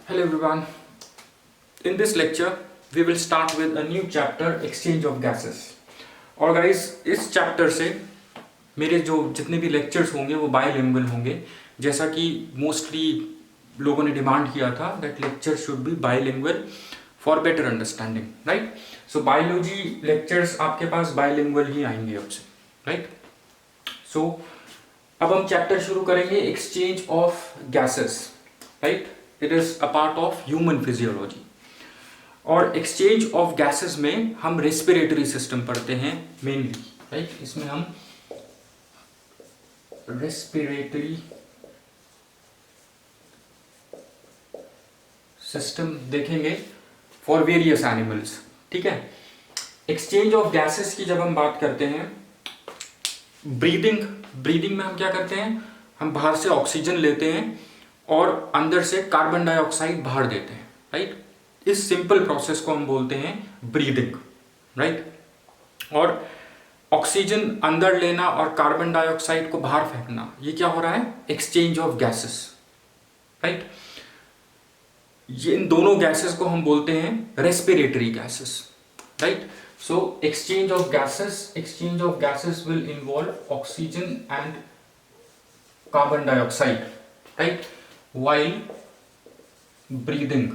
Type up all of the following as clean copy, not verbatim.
Hello everyone. In this lecture, we will start with a new chapter, exchange of gases. और guys, इस chapter से मेरे जो जितने भी lectures होंगे वो bilingual होंगे, जैसा कि mostly लोगों ने demand किया था that lecture should be bilingual for better understanding, right? So biology lectures आपके पास bilingual ही आएंगे अब से, right? So अब हम chapter शुरू करेंगे exchange of gases, right? It is a part of human physiology. और एक्सचेंज ऑफ गैसेस में हम रेस्पिरेटरी सिस्टम पढ़ते हैं मेनली, राइट? इसमें हम रेस्पिरेटरी सिस्टम देखेंगे फॉर वेरियस एनिमल्स, ठीक है? एक्सचेंज ऑफ गैसेस की जब हम बात करते हैं, ब्रीदिंग में हम क्या करते हैं? हम बाहर से ऑक्सीजन लेते हैं और अंदर से कार्बन डाइऑक्साइड बाहर देते हैं, राइट? इस सिंपल प्रोसेस को हम बोलते हैं ब्रीदिंग, राइट? और ऑक्सीजन अंदर लेना और कार्बन डाइऑक्साइड को बाहर फेंकना, ये क्या हो रहा है? Exchange of gases, right? ये इन दोनों गैसेस को हम बोलते हैं respiratory gases, right? So exchange of gases will involve oxygen and carbon dioxide, right? while breathing,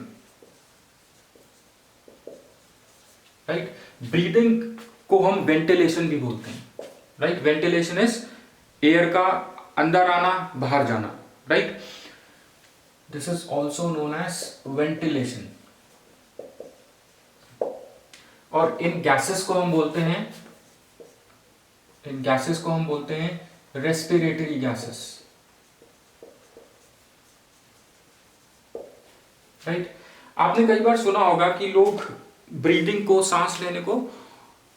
right? Breathing को हम वेंटिलेशन भी बोलते हैं, राइट? वेंटिलेशन इज एयर का अंदर आना बाहर जाना, right? This is also known as ventilation. और इन गैसेस को हम बोलते हैं रेस्पिरेटरी गैसेस, राइट? आपने कई बार सुना होगा कि लोग ब्रीदिंग को, सांस लेने को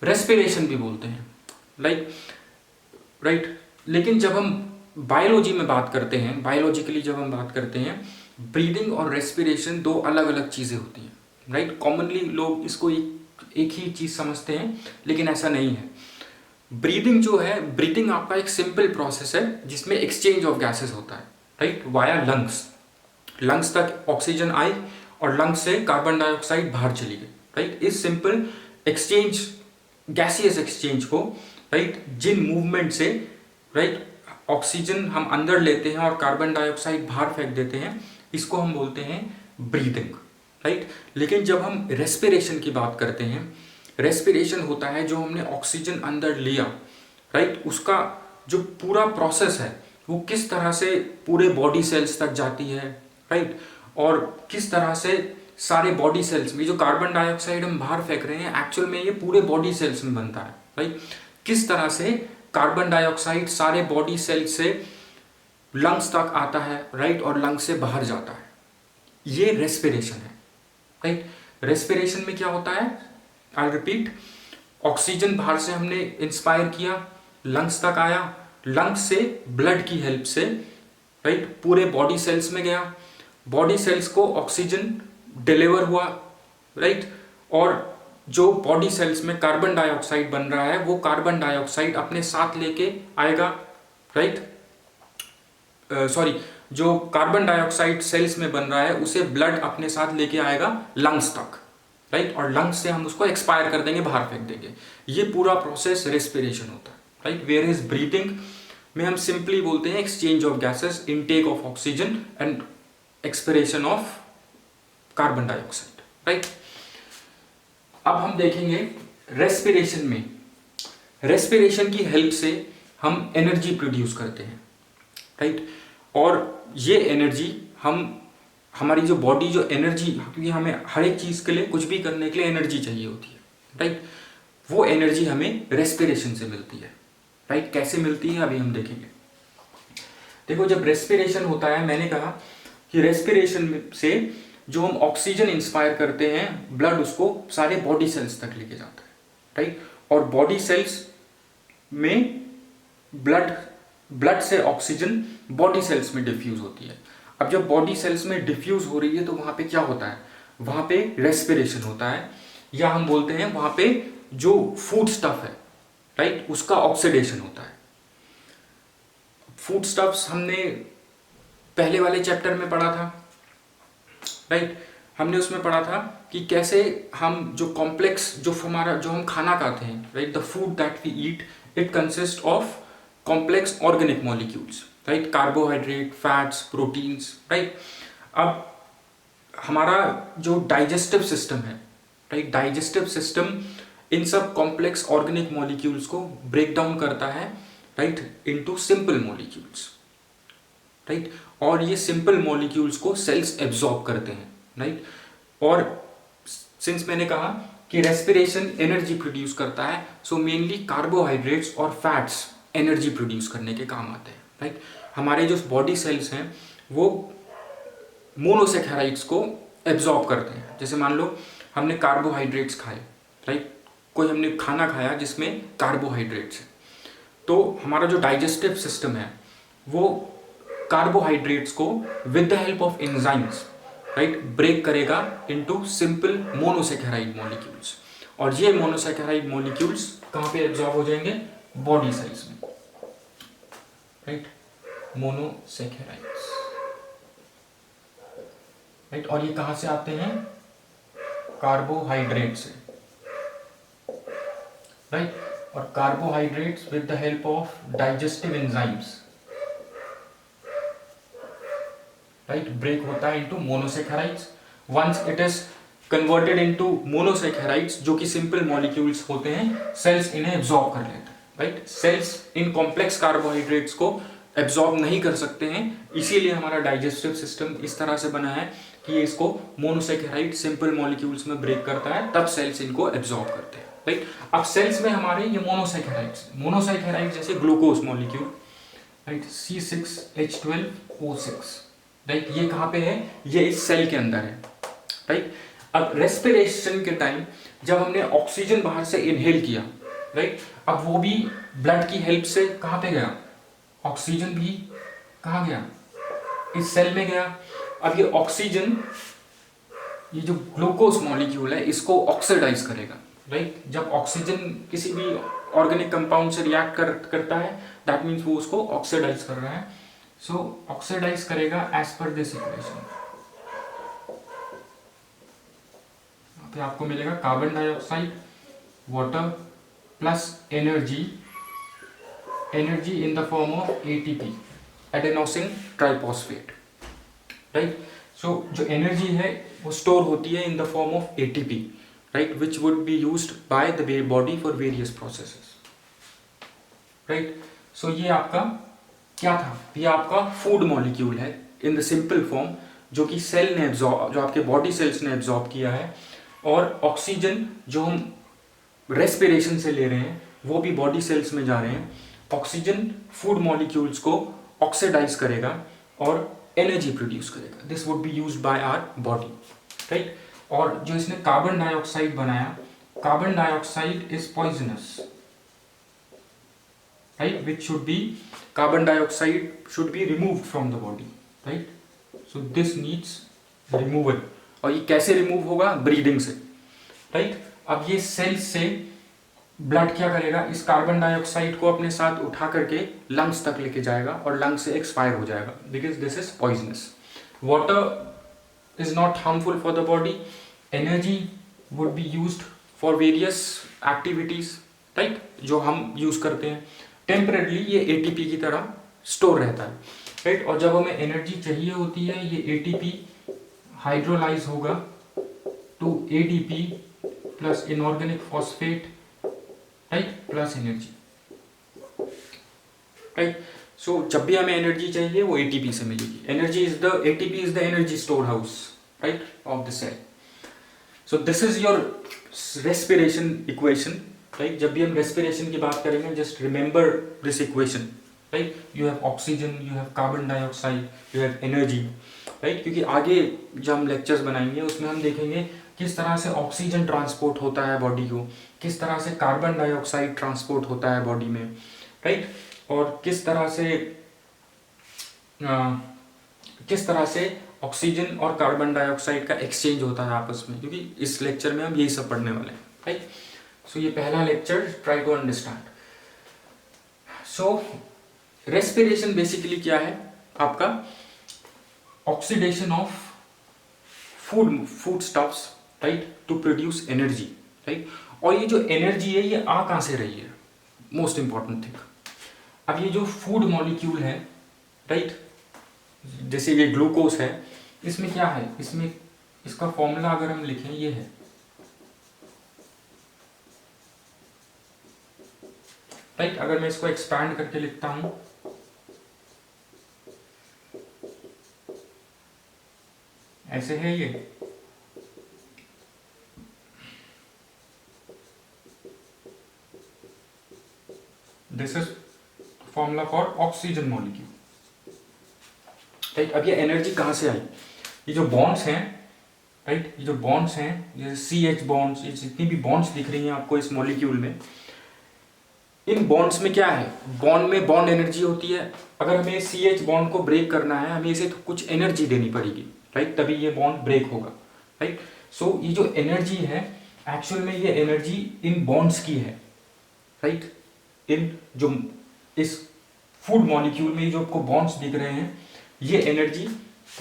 रेस्पिरेशन भी बोलते हैं, राइट? लेकिन जब हम बायोलॉजिकली जब हम बात करते हैं, ब्रीदिंग और रेस्पिरेशन दो अलग अलग चीजें होती हैं, राइट? कॉमनली लोग इसको एक ही चीज समझते हैं, लेकिन ऐसा नहीं है. ब्रीदिंग आपका एक सिंपल प्रोसेस है जिसमें एक्सचेंज ऑफ गैसेस होता है, राइट? वाया लंग्स तक ऑक्सीजन आई और लंग्स से कार्बन डाइऑक्साइड बाहर चली गई, राइट? इस सिंपल एक्सचेंज, गैसियस एक्सचेंज को, राइट, जिन मूवमेंट से, राइट, ऑक्सीजन हम अंदर लेते हैं और कार्बन डाइऑक्साइड बाहर फेंक देते हैं, इसको हम बोलते हैं ब्रीदिंग, राइट? लेकिन जब हम रेस्पिरेशन की बात करते हैं, रेस्पिरेशन होता है जो हमने ऑक्सीजन अंदर लिया, राइट, उसका जो पूरा प्रोसेस है वो किस तरह से पूरे बॉडी सेल्स तक जाती है, राइट? और किस तरह से सारे बॉडी सेल्स में जो कार्बन डाइऑक्साइड हम बाहर फेंक रहे हैं, एक्चुअल में ये पूरे बॉडी सेल्स में बनता है, राइट? किस तरह से कार्बन डाइऑक्साइड सारे बॉडी सेल्स से लंग्स तक आता है, राइट, और लंग्स से बाहर जाता है, ये रेस्पिरेशन है, राइट? रेस्पिरेशन में क्या होता है? आई रिपीट, ऑक्सीजन बाहर से हमने इंस्पायर किया, लंग्स तक आया, लंग्स से ब्लड की हेल्प से, राइट, पूरे बॉडी सेल्स में गया, बॉडी सेल्स को ऑक्सीजन डिलीवर हुआ, राइट? और जो बॉडी सेल्स में कार्बन डाइऑक्साइड बन रहा है, वो कार्बन डाइऑक्साइड अपने साथ लेके आएगा, राइट? जो कार्बन डाइऑक्साइड सेल्स में बन रहा है उसे ब्लड अपने साथ लेके आएगा लंग्स तक, राइट? और लंग्स से हम उसको एक्सपायर कर देंगे, बाहर फेंक देंगे. ये पूरा प्रोसेस रेस्पिरेशन होता है, राइट? वेयर इज ब्रीथिंग में हम सिंपली बोलते हैं exchange of gases, intake of oxygen and expiration of carbon dioxide, right? अब हम देखेंगे रेस्पिरेशन में, रेस्पिरेशन की हेल्प से हम एनर्जी प्रोड्यूस करते हैं, राइट? और ये एनर्जी हमारी जो बॉडी जो एनर्जी, क्योंकि हमें हर एक चीज के लिए, कुछ भी करने के लिए एनर्जी चाहिए होती है, राइट? वो एनर्जी हमें रेस्पिरेशन से मिलती है, राइट? कैसे मिलती है अभी हम देखेंगे. देखो, जब रेस्पिरेशन होता है, मैंने कहा कि रेस्पिरेशन से जो हम ऑक्सीजन इंस्पायर करते हैं, ब्लड उसको सारे बॉडी सेल्स तक लेके जाता है, राइट? और बॉडी सेल्स में ब्लड से ऑक्सीजन बॉडी सेल्स में डिफ्यूज होती है. अब जब बॉडी सेल्स में डिफ्यूज हो रही है तो वहां पे क्या होता है? वहां पे रेस्पिरेशन होता है, या हम बोलते हैं वहां पे जो फूड स्टफ है, राइट, उसका ऑक्सीडेशन होता है. फूड स्टफ्स हमने पहले वाले चैप्टर में पढ़ा था, राइट। हमने उसमें पढ़ा था कि कैसे हम जो कॉम्प्लेक्स जो हम खाना खाते हैं, right, the food that we eat it consist of complex organic molecules, right, carbohydrate, fats, proteins, right. अब हमारा जो डाइजेस्टिव सिस्टम है, राइट, डाइजेस्टिव सिस्टम इन सब कॉम्प्लेक्स ऑर्गेनिक मॉलिक्यूल्स को ब्रेक डाउन करता है, right, into simple molecules, right. और ये सिंपल मॉलिक्यूल्स को सेल्स एब्जॉर्ब करते हैं, राइट। और सिंस मैंने कहा कि रेस्पिरेशन एनर्जी प्रोड्यूस करता है, सो मेनली कार्बोहाइड्रेट्स और फैट्स एनर्जी प्रोड्यूस करने के काम आते हैं, राइट। हमारे जो बॉडी सेल्स हैं वो मोनोसेकेराइड्स को एब्जॉर्ब करते हैं। जैसे मान लो हमने कार्बोहाइड्रेट्स खाए, राइट, कोई हमने खाना खाया जिसमें कार्बोहाइड्रेट्स है, तो हमारा जो डाइजेस्टिव सिस्टम है वो कार्बोहाइड्रेट्स को with the help of enzymes, right, break करेगा इनटू सिंपल मोनोसेकेराइड मॉलिक्यूल्स। और ये मोनोसेकेराइड मॉलिक्यूल्स कहाँ पे एब्जॉर्ब हो जाएंगे? बॉडी सेल्स में, राइट, मोनोसेकेराइड्स, राइट। और ये कहाँ से आते हैं? कार्बोहाइड्रेट से, राइट। और carbohydrates with the help of digestive enzymes, right, break होता है into monosaccharides. Once it is converted into monosaccharides जो कि सिंपल मॉलिक्यूल्स होते हैं, सेल्स इन्हें एब्जॉर्ब कर लेते हैं, right. Sales in complex carbohydrates को एब्जॉर्ब नहीं कर सकते हैं, इसीलिए हमारा डाइजेस्टिव सिस्टम इस तरह से बना है कि ये इसको मोनोसेकेराइड सिंपल मॉलिक्यूल्स में ब्रेक करता है, तब सेल्स इनको एब्जॉर्ब करते हैं, राइट। अब सेल्स में हमारे ये मोनोसेकेराइड जैसे glucose molecule, right, C6H12O6, right, ये कहाँ पे है? ये इस सेल के अंदर है, राइट। अब रेस्पिरेशन के टाइम जब हमने ऑक्सीजन बाहर से इनहेल किया, राइट, अब वो भी ब्लड की हेल्प से कहाँ पे गया? ऑक्सीजन भी कहाँ गया? इस सेल में गया। अब ये ऑक्सीजन, ये जो ग्लूकोज मॉलिक्यूल है इसको ऑक्सीडाइज करेगा, राइट। जब ऑक्सीजन किसी भी ऑर्गेनिक कंपाउंड से रिएक्ट करता है, दैट मीन्स वो उसको ऑक्सीडाइज कर रहा है। सो ऑक्सीडाइज करेगा एज पर दिस इक्वेशन। पे आपको मिलेगा carbon dioxide, water plus energy in the form of ATP, adenosine triphosphate, right. So जो एनर्जी है वो स्टोर होती है in the form of ATP, right, which would be used by the body for various processes, right. So ये आपका क्या था? ये आपका फूड मॉलिक्यूल है इन द सिंपल फॉर्म, जो कि सेल ने एब्जॉर्ब, जो आपके बॉडी सेल्स ने एब्जॉर्ब किया है। और ऑक्सीजन जो हम रेस्पिरेशन से ले रहे हैं वो भी बॉडी सेल्स में जा रहे हैं। ऑक्सीजन फूड मॉलिक्यूल्स को ऑक्सीडाइज करेगा और एनर्जी प्रोड्यूस करेगा। This would be used by our body, right. और जो इसने कार्बन डाइऑक्साइड बनाया, carbon dioxide is poisonous, right, which should be, carbon dioxide should be removed from the body, right, so this needs removal। और ये कैसे remove होगा? Breathing से, right. अब ये सेल से ब्लड क्या करेगा? इस कार्बन डाइऑक्साइड को अपने साथ उठा करके लंग्स तक लेके जाएगा और लंग्स से एक्सपायर हो जाएगा, because this is poisonous. Water is not harmful for the body, energy would be used for various activities, right, जो हम यूज करते हैं। टेम्परेरली ये ATP की तरह स्टोर रहता है, राइट। और जब हमें एनर्जी चाहिए होती है, ये ATP हाइड्रोलाइज होगा to ADP plus inorganic phosphate, right, plus energy, right. So जब भी हमें एनर्जी चाहिए वो ATP से मिलेगी। ATP is the energy store house, right, of the cell. So this is your respiration equation, right. जब भी हम रेस्पिरेशन की बात करेंगे, just remember this equation, right. You have oxygen, you have carbon dioxide, you have energy, right. क्योंकि आगे जब हम लेक्चर्स बनाएंगे उसमें हम देखेंगे किस तरह से ऑक्सीजन ट्रांसपोर्ट होता है बॉडी को, किस तरह से कार्बन डाइऑक्साइड ट्रांसपोर्ट होता है बॉडी में, राइट। और किस तरह से ऑक्सीजन और कार्बन डाइऑक्साइड का एक्सचेंज होता है आपस में, क्योंकि इस लेक्चर में हम यही सब पढ़ने वाले हैं, राइट। सो ये पहला lecture, try to understand. So respiration basically क्या है? आपका oxidation of food stuffs, right, to produce energy, right. और ये जो एनर्जी है ये आ कहाँ से रही है, मोस्ट इंपॉर्टेंट थिंग। अब ये जो फूड मॉलिक्यूल है, राइट, जैसे ये ग्लूकोज है, इसमें क्या है, इसमें इसका फॉर्मूला अगर हम लिखें ये है, राइट। अगर मैं इसको एक्सपैंड करके लिखता हूं, ऐसे है ये, this is formula for oxygen molecule, right. अब ये एनर्जी कहां से आई, ये जो बॉन्ड्स हैं, राइट, ये जो बॉन्ड्स हैं, जैसे सी एच बॉन्ड्स, ये जितनी भी बॉन्ड्स दिख रही हैं आपको इस मॉलिक्यूल में, इन बॉन्ड्स में क्या है, बॉन्ड में बॉन्ड एनर्जी होती है। अगर हमें सी एच बॉन्ड को ब्रेक करना है, हमें इसे तो कुछ एनर्जी देनी पड़ेगी, राइट, तभी ये बॉन्ड ब्रेक होगा, राइट। सो ये जो एनर्जी है, एक्चुअल में ये एनर्जी इन बॉन्ड्स की है, राइट। इन जो इस फूड मॉलिक्यूल में जो आपको बॉन्ड्स दिख रहे हैं, ये एनर्जी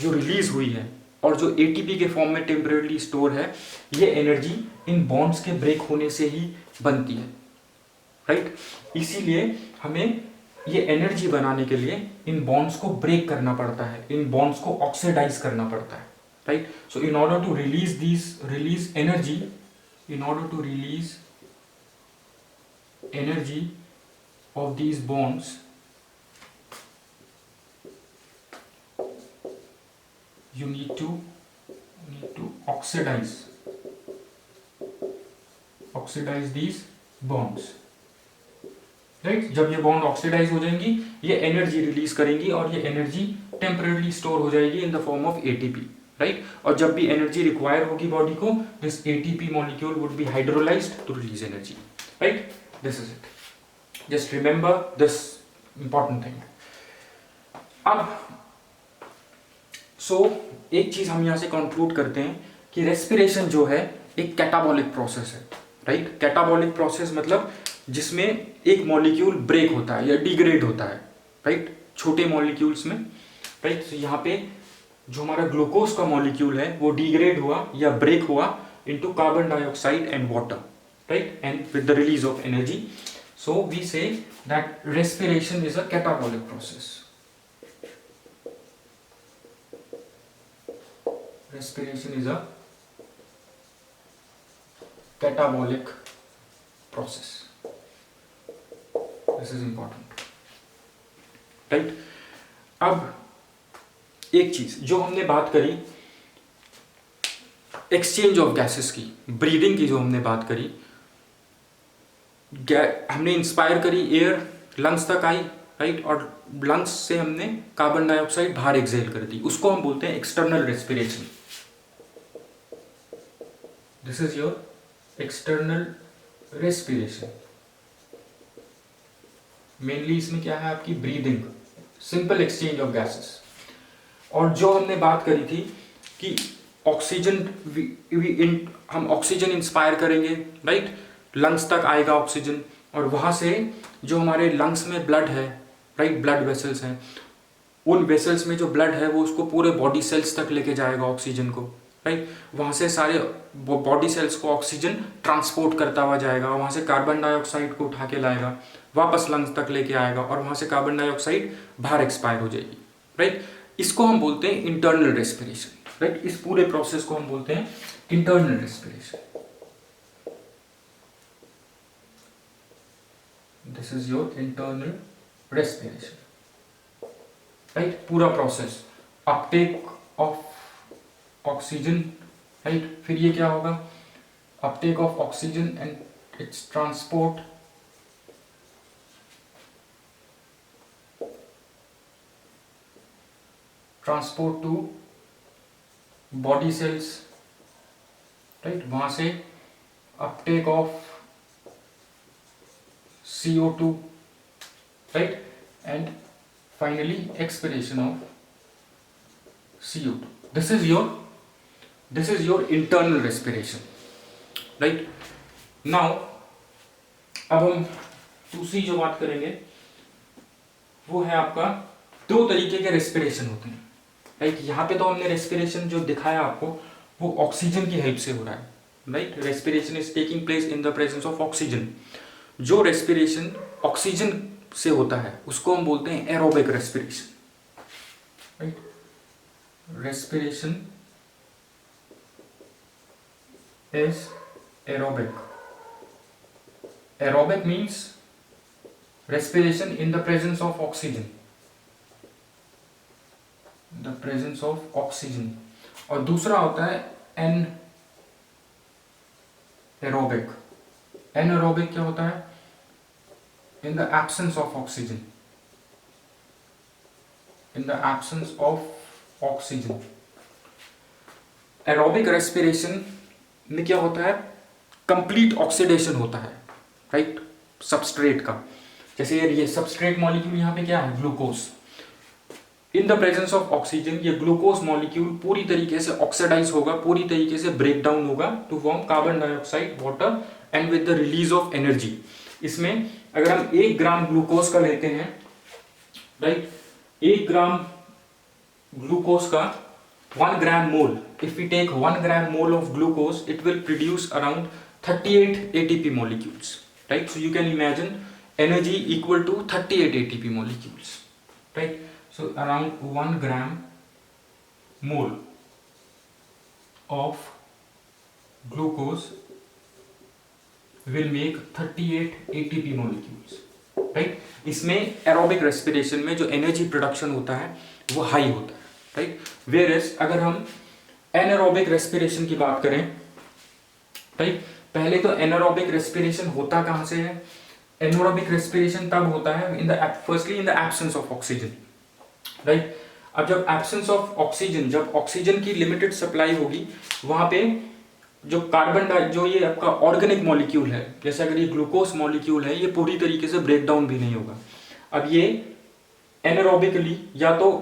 जो रिलीज हुई है और जो एटीपी के फॉर्म में टेम्परेरी स्टोर है, ये एनर्जी इन बॉन्ड्स के ब्रेक होने से ही बनती है, राइट। इसीलिए हमें ये एनर्जी बनाने के लिए इन बॉन्ड्स को ब्रेक करना पड़ता है, इन बॉन्ड्स को ऑक्सीडाइज करना पड़ता है, right. So in order to release energy, in order to release energy of these bonds, you need to oxidize these bonds, right. जब ये बॉन्ड ऑक्सीडाइज हो जाएंगी, ये एनर्जी रिलीज करेंगी और ये एनर्जी टेम्परेरी स्टोर हो जाएगी in the form of ATP, right. और जब भी एनर्जी रिक्वायर होगी बॉडी को, this ATP molecule would be hydrolyzed to release energy, right. This is it, just remember this important thing. अब एक चीज हम यहां से कंक्लूड करते हैं कि रेस्पिरेशन जो है एक कैटाबॉलिक प्रोसेस है, राइट। कैटाबॉलिक प्रोसेस मतलब जिसमें एक मॉलिक्यूल ब्रेक होता है या डिग्रेड होता है, राइट, छोटे मॉलिक्यूल्स में, राइट। तो यहाँ पे जो हमारा ग्लूकोज का मॉलिक्यूल है वो डिग्रेड हुआ या ब्रेक हुआ into carbon dioxide and water, right, and with the release of energy. So we say that respiration is a catabolic process. Respiration is a catabolic process. This is important, right? अब एक चीज जो हमने बात करी exchange of gases की, breathing की जो हमने बात करी, हमने इंस्पायर करी एयर, लंग्स तक आई, राइट, और लंग्स से हमने कार्बन डाइऑक्साइड बाहर एक्सहेल कर दी, उसको हम बोलते हैं external respiration. This is your external respiration. Mainly इसमें क्या है, आपकी breathing, simple exchange of gases. और जो हमने बात करी थी कि ऑक्सीजन, हम ऑक्सीजन इंस्पायर करेंगे, राइट, लंग्स तक आएगा ऑक्सीजन, और वहां से जो हमारे लंग्स में ब्लड है, राइट, ब्लड वेसल्स हैं, उन वेसल्स में जो ब्लड है वो उसको पूरे बॉडी सेल्स तक लेके जाएगा ऑक्सीजन को, राइट। वहां से सारे बॉडी सेल्स को ऑक्सीजन ट्रांसपोर्ट करता हुआ जाएगा, वहां से कार्बन डाइऑक्साइड को उठा के लाएगा, वापस लंग्स तक लेके आएगा, और वहां से कार्बन डाइऑक्साइड बाहर एक्सपायर हो जाएगी, राइट। इसको हम बोलते हैं इंटरनल रेस्पिरेशन, राइट। इस पूरे प्रोसेस को हम बोलते हैं internal respiration. This is your internal respiration, right? पूरा process, uptake of oxygen, right, फिर ये क्या होगा, uptake of oxygen and its transport, to body cells, right, वहां से uptake of CO2, right, and finally expiration of CO2. This is your internal respiration, right? Now अब हम दूसरी जो बात करेंगे वो है आपका, दो तरीके के रेस्पिरेशन होते हैं, राइट। यहाँ पे तो हमने रेस्पिरेशन जो दिखाया आपको वो ऑक्सीजन की हेल्प से हो रहा है, right. Respiration is taking place in the presence of oxygen. जो रेस्पिरेशन ऑक्सीजन से होता है उसको हम बोलते हैं aerobic respiration, right. Respiration is aerobic. Aerobic means respiration in the presence of oxygen, the presence of oxygen। और दूसरा होता है anaerobic। anaerobic क्या होता है? in the absence of oxygen, in the absence of oxygen। aerobic respiration में क्या होता है? complete oxidation होता है, राइट, सबस्ट्रेट का। जैसे ये सबस्ट्रेट मॉलिक्यूल यहाँ पे क्या है? Glucose. In the presence of oxygen ये ग्लूकोज मॉलिक्यूल पूरी तरीके से ऑक्सीडाइज होगा, पूरी तरीके से ब्रेक डाउन होगा to form carbon dioxide, water and with the release of energy. इसमें अगर हम 1 ग्राम ग्लूकोज का लेते हैं, राइट, 1 ग्राम ग्लूकोज का 1 gram mole, if we take 1 gram mole of glucose it will produce around 38 ATP molecules, right? So you can imagine energy equal to 38 ATP molecules, right? So around 1 gram mole of glucose will make 38 ATP molecules, right? इसमें aerobic respiration में जो energy production होता है वो high होता है, right? Whereas अगर हम anaerobic respiration की बात करें, right? पहले तो एनारोबिक रेस्पिरेशन होता कहां से है? एनारोबिक रेस्पिरेशन तब होता है firstly in the absence of oxygen, right. अब जब एब्सेंस ऑफ ऑक्सीजन, जब ऑक्सीजन की लिमिटेड सप्लाई होगी, वहां पे जो जो ये आपका ऑर्गेनिक मॉलिक्यूल है, जैसे अगर ये ग्लूकोज मॉलिक्यूल है, ये पूरी तरीके से ब्रेक डाउन भी नहीं होगा। अब ये एनारोबिकली या तो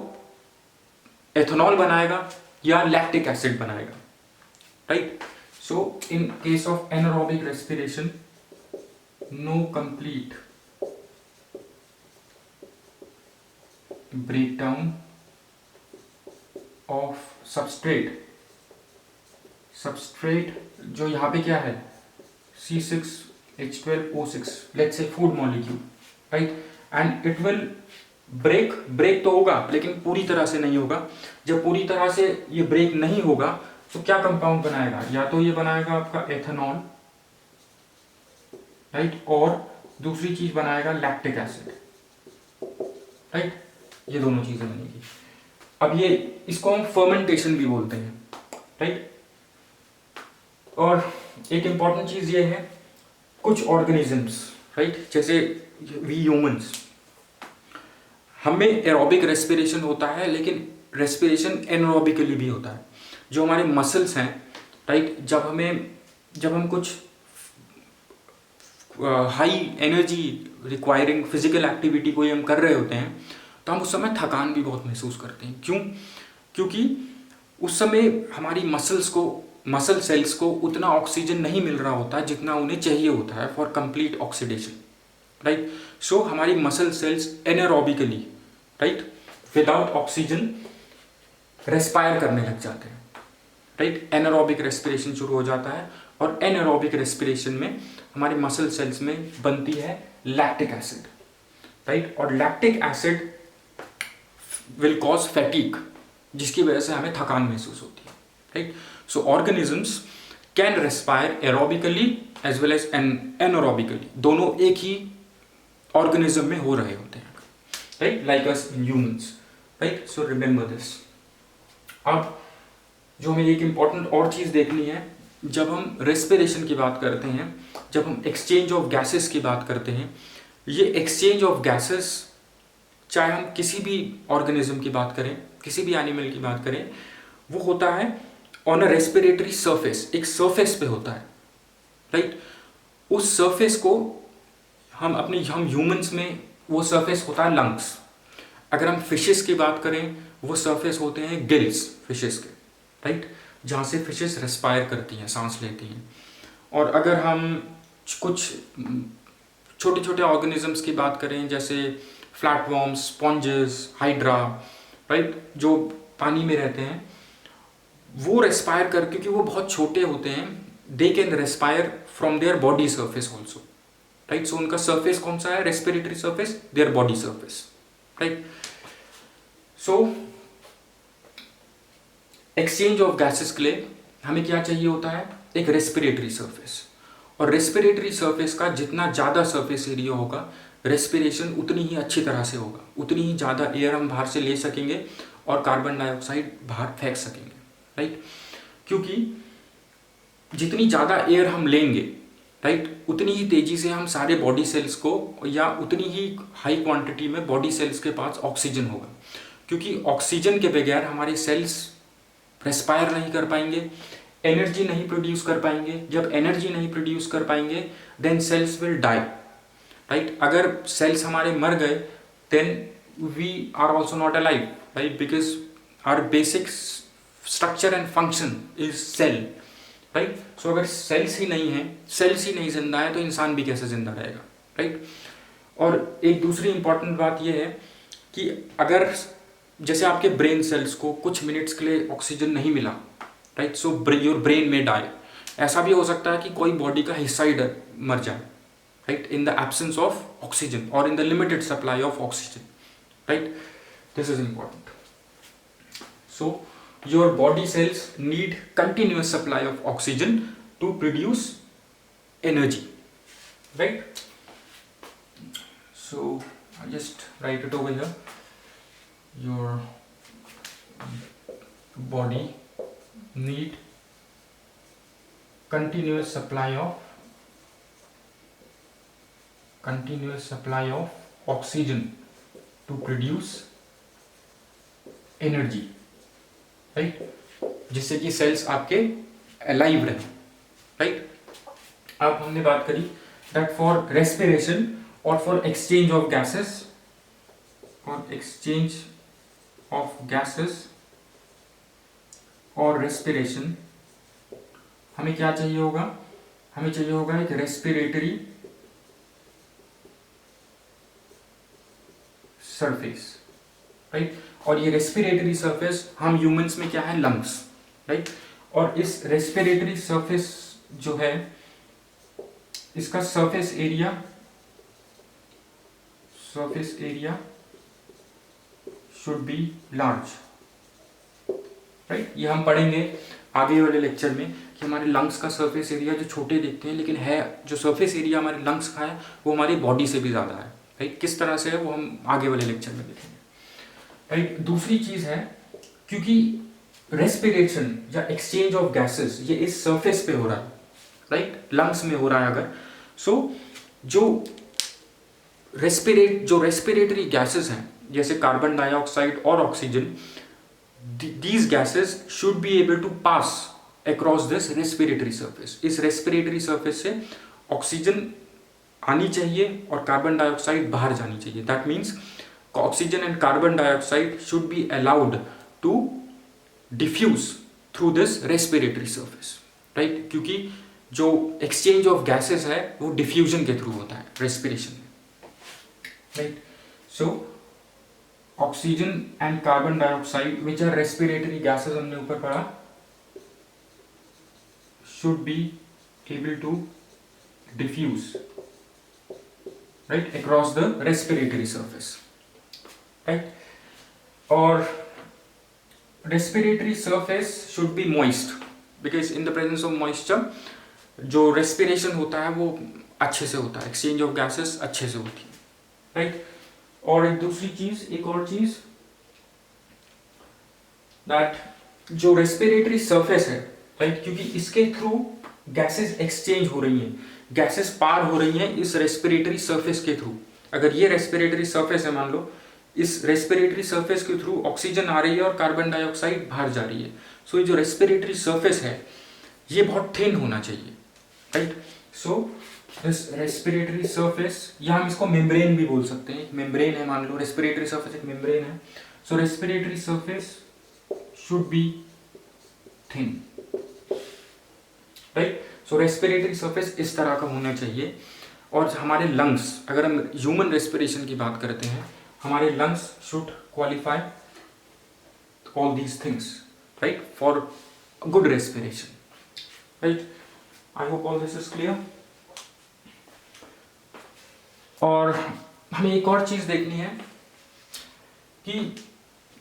एथेनॉल बनाएगा या लैक्टिक एसिड बनाएगा, right. So in case of anaerobic respiration, no complete breakdown of substrate जो यहाँ पे क्या है? C6H12O6, let's say food molecule, right? And it will break तो होगा लेकिन पूरी तरह से नहीं होगा। जब पूरी तरह से ये ब्रेक नहीं होगा तो क्या कंपाउंड बनाएगा? या तो ये बनाएगा आपका एथेनॉल, राइट, और दूसरी चीज बनाएगा लैक्टिक एसिड, राइट। ये दोनों चीजें बनेगी। अब ये इसको हम फर्मेंटेशन भी बोलते हैं, राइट। और एक इंपॉर्टेंट चीज ये है, कुछ ऑर्गेनिजम्स, राइट, जैसे वी ह्यूमंस, हमें एरोबिक रेस्पिरेशन होता है लेकिन रेस्पिरेशन एनारोबिकली भी होता है। जो हमारे मसल्स हैं, राइट, जब हम कुछ high energy requiring physical activity कोई हम कर रहे होते हैं तो हम उस समय थकान भी बहुत महसूस करते हैं। क्यों? क्योंकि उस समय हमारी मसल सेल्स को उतना ऑक्सीजन नहीं मिल रहा होता जितना उन्हें चाहिए होता है फॉर कंप्लीट ऑक्सीडेशन, राइट। सो हमारी muscle cells anaerobically, right, without oxygen respire करने लग जाते हैं, राइट। एनारोबिक रेस्पिरेशन शुरू हो जाता है और एनारोबिक रेस्पिरेशन में हमारी मसल सेल्स में बनती है लैक्टिक एसिड, राइट। और lactic acid will cause fatigue, जिसकी वजह से हमें थकान महसूस होती है, right. So organisms can respire aerobically as well as anaerobically, दोनों एक ही ऑर्गेनिज्म में हो रहे होते हैं, right, like us in humans, right. So remember this. अब जो हमें एक इंपॉर्टेंट और चीज़ देखनी है, जब हम रेस्पिरेशन की बात करते हैं, जब हम एक्सचेंज ऑफ गैसेस की बात करते हैं, ये एक्सचेंज ऑफ गैसेस चाहे हम किसी भी ऑर्गेनिज्म की बात करें, किसी भी एनिमल की बात करें, वो होता है ऑन अ रेस्पिरेटरी सरफेस, एक सरफेस पे होता है, राइट। उस सरफेस को हम ह्यूमंस में वो सरफेस होता है लंग्स। अगर हम फिशेस की बात करें, वो सरफेस होते हैं गिल्स फिशेस के, राइट, जहाँ से फिशेस रेस्पायर करती हैं, सांस लेती हैं। और अगर हम कुछ छोटे छोटे ऑर्गेनिजम्स की बात करें, जैसे फ्लैटवर्म्स, स्पॉन्जेस, हाइड्रा, राइट, जो पानी में रहते हैं, वो रेस्पायर कर, क्योंकि वो बहुत छोटे होते हैं, they can respire from their body surface also, right. So उनका सर्फेस कौन सा है, respiratory surface, their body surface, right. So exchange of gases के लिए हमें क्या चाहिए होता है, एक रेस्पिरेटरी सर्फेस। और रेस्पिरेटरी सर्फेस का जितना ज़्यादा सर्फेस एरिया होगा, रेस्पिरेशन उतनी ही अच्छी तरह से होगा, उतनी ही ज़्यादा एयर हम बाहर से ले सकेंगे और कार्बन डाइऑक्साइड बाहर फेंक सकेंगे, राइट। क्योंकि जितनी ज़्यादा एयर हम लेंगे, राइट, उतनी ही तेज़ी से हम सारे बॉडी सेल्स को, या उतनी ही हाई क्वांटिटी में बॉडी सेल्स के पास ऑक्सीजन होगा। क्योंकि ऑक्सीजन के बगैर हमारे सेल्स रेस्पायर नहीं कर पाएंगे, एनर्जी नहीं प्रोड्यूस कर पाएंगे। जब एनर्जी नहीं प्रोड्यूस कर पाएंगे then cells will die, right. अगर सेल्स हमारे मर गए then we are also not alive, right, because our basic structure and function is cell, right. So अगर सेल्स ही नहीं है, सेल्स ही नहीं जिंदा है, तो इंसान भी कैसे जिंदा रहेगा, राइट। और एक दूसरी इंपॉर्टेंट बात यह है कि अगर जैसे आपके ब्रेन सेल्स को कुछ मिनट्स के लिए ऑक्सीजन नहीं मिला, राइट, सो योर ब्रेन में डाई। ऐसा भी हो सकता है कि कोई बॉडी का हिस्सा ही मर जाए, right, in the absence of oxygen और in the limited supply of oxygen, right. This is important. So your body cells need continuous supply of oxygen to produce energy, right. So I just write it over here. Your body need continuous supply of oxygen to produce energy, right, जिससे कि sales आपके alive रहे, right. अब हमने बात करी that for respiration और for exchange of gases और रेस्पिरेशन हमें क्या चाहिए होगा, हमें चाहिए होगा एक रेस्पिरेटरी सरफेस, राइट। और ये रेस्पिरेटरी सरफेस हम ह्यूमंस में क्या है, लंग्स, राइट। और इस रेस्पिरेटरी सरफेस जो है, इसका surface area should be large, right. ये हम पढ़ेंगे आगे वाले लेक्चर में कि हमारे लंग्स का सरफेस एरिया जो छोटे दिखते हैं, लेकिन है जो सरफेस एरिया हमारे लंग्स का है वो हमारी बॉडी से भी ज़्यादा है, राइट। किस तरह से है वो हम आगे वाले लेक्चर में देखेंगे, राइट। दूसरी चीज है, क्योंकि रेस्पिरेशन या एक्सचेंज ऑफ गैसेस ये इस सरफेस पे हो रहा है, राइट, लंग्स में हो रहा है अगर, सो जो रेस्पिरेटरी गैसेस हैं जैसे कार्बन डाइऑक्साइड और oxygen, these gases should be able to pass across this respiratory surface. इस रेस्पिरेटरी सरफेस से ऑक्सीजन आनी चाहिए और कार्बन डाइऑक्साइड बाहर जानी चाहिए। That means oxygen and carbon dioxide should be allowed to diffuse through this respiratory surface, right, क्योंकि जो exchange of gases है वो diffusion के through होता है respiration में, right. So oxygen and carbon dioxide which are respiratory gases हमने ऊपर पढ़ा, should be able to diffuse, right, across the respiratory surface, right. और respiratory surface should be moist because in the presence of moisture जो respiration होता है वो अच्छे से होता है, exchange of gases अच्छे से होती है, right. और एक दूसरी चीज, एक और चीज that जो respiratory surface है, right, क्योंकि इसके थ्रू gases exchange हो रही हैं, gases पार हो रही हैं इस respiratory surface के थ्रू। अगर ये respiratory surface है, मान लो इस रेस्पिरेटरी सरफेस के थ्रू ऑक्सीजन आ रही है और कार्बन डाइऑक्साइड बाहर जा रही है। सो ये जो रेस्पिरेटरी सरफेस है ये बहुत थिन होना चाहिए, right. So this respiratory surface, या हम इसको मेम्ब्रेन भी बोल सकते हैं, मेम्ब्रेन है, मान लो रेस्पिरेटरी सरफेस एक मेम्ब्रेन है। So respiratory surface should be thin, right. So respiratory surface इस तरह का होना चाहिए। और हमारे लंग्स, अगर हम ह्यूमन रेस्पिरेशन की बात करते हैं, हमारे lungs should qualify all these things, right, for good respiration, right. I hope all this is clear. और हमें एक और चीज देखनी है कि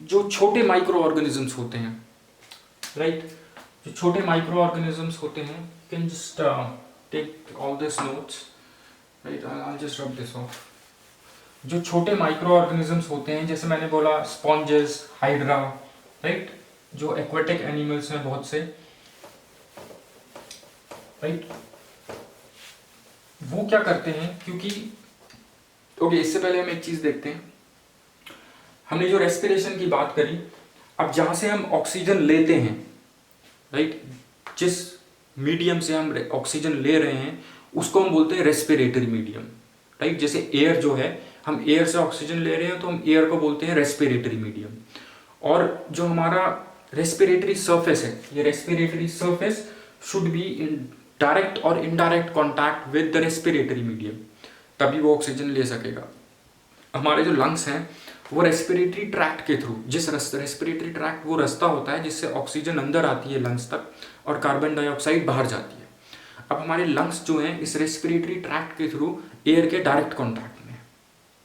जो छोटे माइक्रो ऑर्गेनिजम्स होते हैं, राइट, जो छोटे माइक्रो ऑर्गेनिजम्स होते हैं, can just take all this notes, right, I just rub this off. जो छोटे माइक्रो ऑर्गेनिजम्स होते हैं, जैसे मैंने बोला स्पॉन्जेस, हाइड्रा, राइट, जो एक्वेटिक एनिमल्स हैं बहुत से, राइट, वो क्या करते हैं, क्योंकि ओके, इससे पहले हम एक चीज देखते हैं। हमने जो रेस्पिरेशन की बात करी, अब जहां से हम ऑक्सीजन लेते हैं, राइट, जिस मीडियम से हम ऑक्सीजन ले रहे हैं उसको हम बोलते हैं रेस्पिरेटरी मीडियम, राइट। जैसे एयर जो है, हम एयर से ऑक्सीजन ले रहे हैं तो हम एयर को बोलते हैं रेस्पिरेटरी मीडियम। और जो हमारा रेस्पिरेटरी सरफेस है, ये respiratory surface should be in direct और indirect contact with the respiratory medium, तभी वो ऑक्सीजन ले सकेगा। हमारे जो लंग्स हैं वो रेस्पिरेटरी ट्रैक्ट के थ्रू, जिस रेस्पिरेटरी ट्रैक्ट वो रास्ता होता है जिससे ऑक्सीजन अंदर आती है लंग्स तक और कार्बन डाइऑक्साइड बाहर जाती है। अब हमारे लंग्स जो हैं इस रेस्पिरेटरी ट्रैक्ट के थ्रू एयर के डायरेक्ट कॉन्टैक्ट में,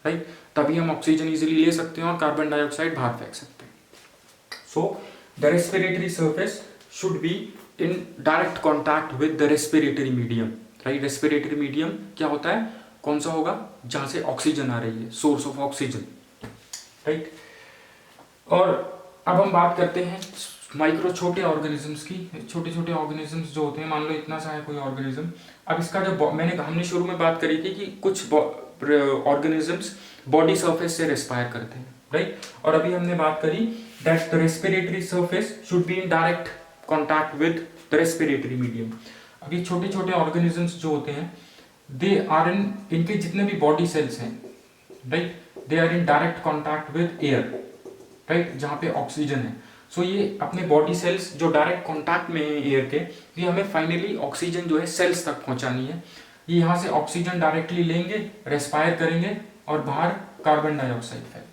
राइट, तभी हम ऑक्सीजन इजीली ले सकते हैं और कार्बन डाइऑक्साइड बाहर फेंक सकते हैं। So the respiratory surface should be in direct contact with the respiratory medium, right. Respiratory medium क्या होता है, कौन सा होगा, जहां से ऑक्सीजन आ रही है, सोर्स ऑफ ऑक्सीजन, राइट। और अब हम बात करते हैं माइक्रो छोटे ऑर्गेनिजम्स की। छोटे छोटे ऑर्गेनिजम्स जो होते हैं, मान लो इतना सा है कोई ऑर्गेनिज्म। अब इसका जो हमने शुरू में बात करी थी कि कुछ ऑर्गेनिजम्स बॉडी सरफेस से रेस्पायर करते हैं, राइट। और अभी हमने बात करी that the respiratory surface should be in direct contact with the respiratory medium. अब ये छोटे छोटे ऑर्गेनिजम्स जो होते हैं, दे आर इन, इनके जितने भी बॉडी सेल्स हैं, right, they are in direct contact with air, right, जहां पे ऑक्सीजन है। सो ये अपने बॉडी सेल्स जो डायरेक्ट कॉन्टैक्ट में है एयर के, ये हमें फाइनली ऑक्सीजन जो है सेल्स तक पहुंचानी है। ये यहाँ से ऑक्सीजन डायरेक्टली लेंगे, रेस्पायर करेंगे और बाहर कार्बन डाइऑक्साइड फैलते हैं,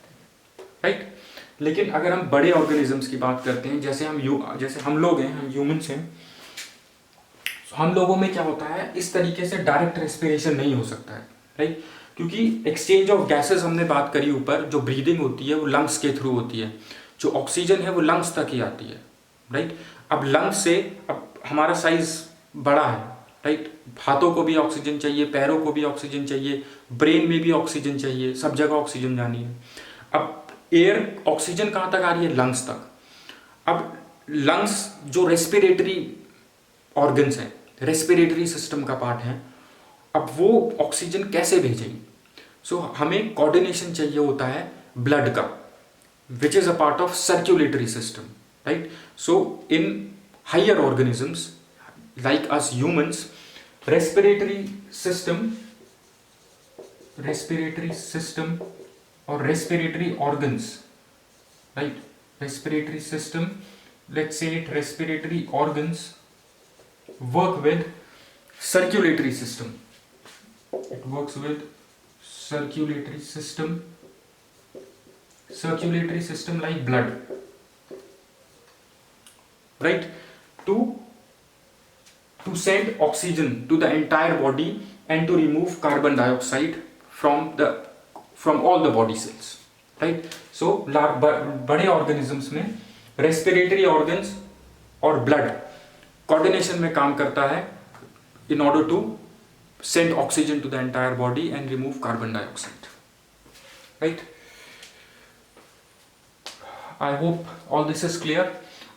राइट। लेकिन अगर हम बड़े ऑर्गेनिजम्स की बात करते हैं, जैसे हम लोग हैं, हम ह्यूमंस हैं, हम लोगों में क्या होता है, इस तरीके से डायरेक्ट रेस्पिरेशन नहीं हो सकता है, राइट, क्योंकि एक्सचेंज ऑफ गैसेस हमने बात करी ऊपर, जो ब्रीदिंग होती है वो लंग्स के थ्रू होती है, जो ऑक्सीजन है वो लंग्स तक ही आती है, राइट। अब लंग्स से, अब हमारा साइज बड़ा है, राइट, हाथों को भी ऑक्सीजन चाहिए, पैरों को भी ऑक्सीजन चाहिए, ब्रेन में भी ऑक्सीजन चाहिए, सब जगह ऑक्सीजन जानी है। अब एयर, ऑक्सीजन कहाँ तक आ रही है, लंग्स तक। अब लंग्स जो रेस्पिरेटरी ऑर्गन्स हैं, रेस्पिरेटरी सिस्टम का पार्ट है, अब वो ऑक्सीजन कैसे भेजेंगे। सो हमें कोऑर्डिनेशन चाहिए होता है ब्लड का, which is a part of circulatory system, right. So in higher organisms like us humans, respiratory system और respiratory organs, right, respiratory system, let's say it respiratory organs work with circulatory system. It works with circulatory system like blood, right, to send oxygen to the entire body and to remove carbon dioxide from all the body cells, right. So बड़े organisms में respiratory organs और blood coordination में काम करता है in order to send oxygen to the entire body and remove carbon dioxide, right. I hope all this is clear.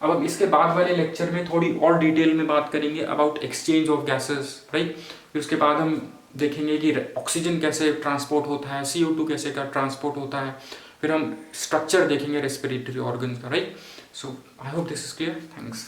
अब हम इसके बाद वाले लेक्चर में थोड़ी और डिटेल में बात करेंगे about exchange of gases, right. फिर उसके बाद हम देखेंगे कि ऑक्सीजन कैसे ट्रांसपोर्ट होता है, CO2 कैसे का ट्रांसपोर्ट होता है, फिर हम स्ट्रक्चर देखेंगे रेस्पिरेटरी ऑर्गन का, right. So I hope this is clear, thanks.